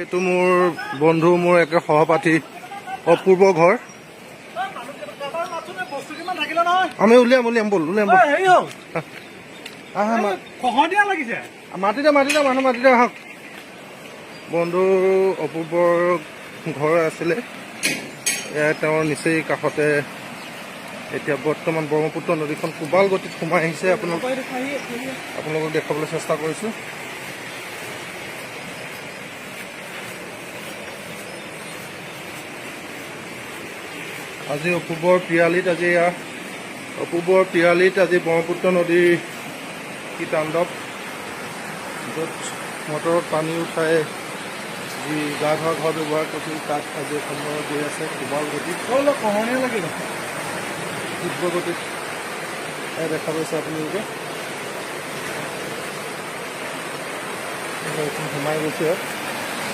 এইটো মোৰ বন্ধু মোৰ একে সহপাঠী অপূৰ্ব ঘৰ। আমি উলিয়াম বল মাতি দে মানুহ মাতি দে আহক। বন্ধু অপূৰ্বৰ ঘৰ আছিলে এয়া তেওঁৰ নিচেই কাষতে। এতিয়া বৰ্তমান ব্ৰহ্মপুত্ৰ নদীখন কোবাল গতিত সোমাই আহিছে। আপোনালোকক দেখাবলৈ চেষ্টা কৰিছোঁ। আজি অপূৰ্বৰ পিৰালিত আজি ব্ৰহ্মপুত্ৰ নদীৰ কি তাণ্ডৱ, য'ত মটৰত পানী উঠাই যি গা ধোৱা ঘৰ ব্যৱহাৰ কৰিছিল তাত আজি সময় গৈ আছে কোবাল গতিত। কহনীয়া লাগিব তীব্ৰ গতিত দেখা পাইছে আপোনালোকে। সোমাই গৈছে।